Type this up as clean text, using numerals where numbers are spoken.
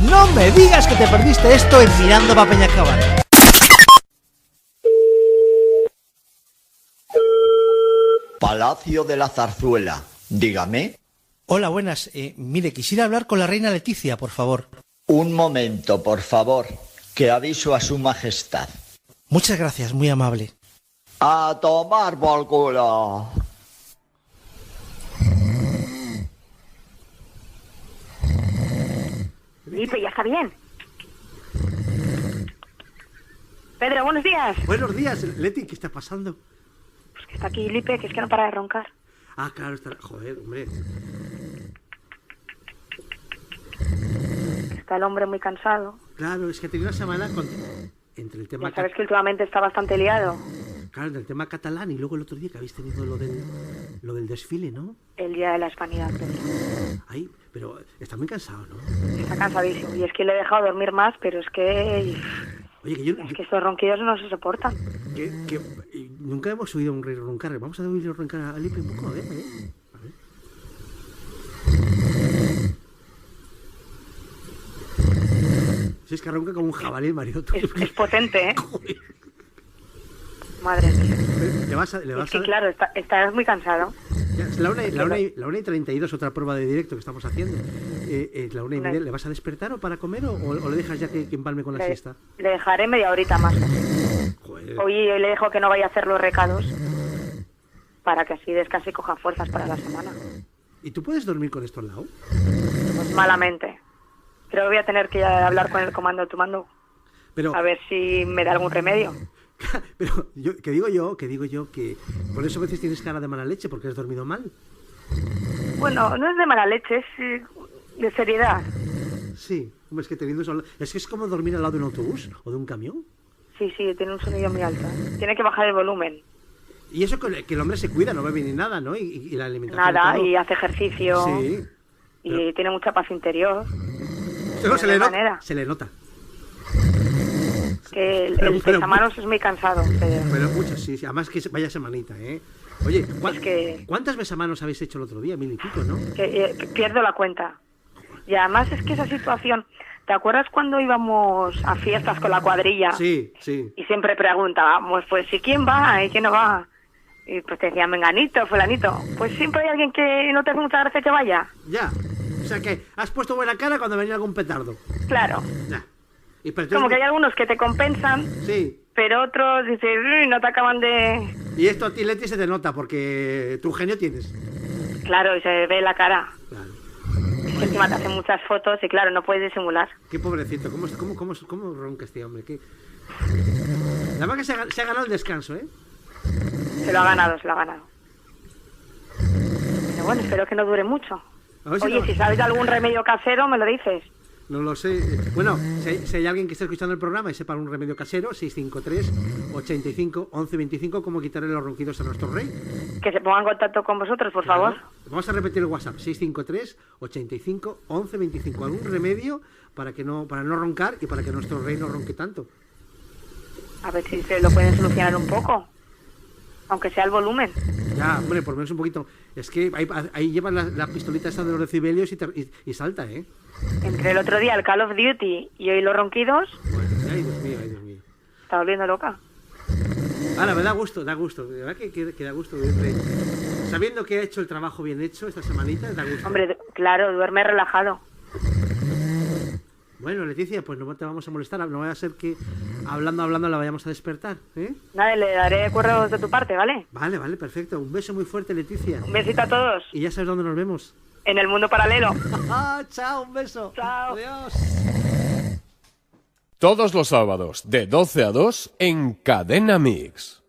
No me digas que te perdiste esto en Mirando pa' Peñascabar. Palacio de la Zarzuela. Dígame. Hola, buenas. Mire, quisiera hablar con la reina Leticia, por favor. Un momento, por favor, que aviso a su majestad. Muchas gracias, muy amable. A tomar por culo. Lipe, ya está bien. Pedro, buenos días. Buenos días, Leti, ¿qué está pasando? Pues que está aquí Lipe, que es que no para de roncar. Ah, claro, está... Joder, hombre. Está el hombre muy cansado. Claro, es que ha tenido una semana con... Entre el tema... Ya sabes que últimamente está bastante liado. Claro, entre el tema catalán y luego el otro día que habéis tenido lo del desfile, ¿no? El día de la hispanidad, Pedro. Ay, pero está muy cansado, ¿no? Está cansadísimo. Y es que le he dejado dormir más, pero es que... Oye, Es que estos ronquidos no se soportan. que nunca hemos oído un rey roncar. Vamos a oír roncar a Lipe un poco, a ver. Si es que ronca como un jabalí, Mario. Es potente, ¿eh? Joder. Madre mía. Le vas a... Es que claro, estás muy cansado. Ya, es la 1:32, otra prueba de directo que estamos haciendo. La 1:30, ¿le vas a despertar o para comer o le dejas ya que empalme con la siesta? Le dejaré media horita más. Joder. Hoy le dejo que no vaya a hacer los recados para que así descanse y coja fuerzas para la semana. ¿Y tú puedes dormir con esto al lado? Pues malamente. Creo que voy a tener que hablar con el comando de tu mando. Pero, A ver si me da algún remedio. pero que digo yo que por eso a veces tienes cara de mala leche porque has dormido mal. Bueno, no es de mala leche, es de seriedad. Sí, hombre, es que teniendo eso, es que es como dormir al lado de un autobús o de un camión. Sí, tiene un sonido muy alto. Tiene que bajar el volumen. Y eso que el hombre se cuida, no bebe ni nada, ¿no? Y la alimentación. Nada, todo. y hace ejercicio. Sí. Y tiene mucha paz interior. Pero se le nota. manera. Se le nota. Que el Pero- besamanos es muy cansado, Pedro. Pero mucho, sí. Además que vaya semanita, ¿eh? Oye, Es que- ¿cuántas besamanos habéis hecho el otro día? 1000 y pico, ¿no? Que pierdo la cuenta. Y además es que esa situación... ¿Te acuerdas cuando íbamos a fiestas con la cuadrilla? Sí. Y siempre preguntábamos, pues, ¿y quién va? ¿Y quién no va? Y pues te decían, menganito, fulanito. Pues siempre hay alguien que no te hace mucha gracia que vaya. Ya. O sea que has puesto buena cara cuando venía algún petardo. Claro. Ya. Y pero Como que hay algunos que te compensan, Sí. pero otros dices, "Uy, no te acaban de...". Y esto a ti, Leti, se te nota porque tu genio tienes. Claro, y se ve la cara. Claro. Encima te hacen muchas fotos y claro, no puedes disimular. Qué pobrecito. ¿Cómo ronca este hombre? La verdad que se ha ganado el descanso, ¿eh? Se lo ha ganado. Pero bueno, espero que no dure mucho. A ver si Oye, no- si sabes de algún remedio casero, me lo dices. No lo sé. Bueno, si hay alguien que esté escuchando el programa y sepa un remedio casero, 653 85 11 25, cómo quitarle los ronquidos a nuestro rey. Que se ponga en contacto con vosotros, por favor. Vamos a repetir el WhatsApp, 653 85 11 25. ¿Algún remedio para no roncar y para que nuestro rey no ronque tanto? A ver si se lo pueden solucionar un poco. Aunque sea el volumen. Ya, hombre, por lo menos un poquito. Es que ahí llevan la pistolita esta de los decibelios y salta, ¿eh? Entre el otro día el Call of Duty y hoy los ronquidos, Bueno, ay, Dios mío. está volviendo loca. Ahora, me da gusto. De verdad que da gusto. Sabiendo que ha hecho el trabajo bien hecho esta semanita, da gusto. Hombre, claro, duerme relajado. Bueno, Leticia, pues no te vamos a molestar. No vaya a ser que hablando la vayamos a despertar, ¿eh? Nada, le daré cuerdos de tu parte, ¿vale? Vale, perfecto. Un beso muy fuerte, Leticia. Un besito a todos. Y ya sabes dónde nos vemos. En el mundo paralelo. Chao, un beso. Chao. Adiós. Todos los sábados de 12 a 2 en Cadena Mix.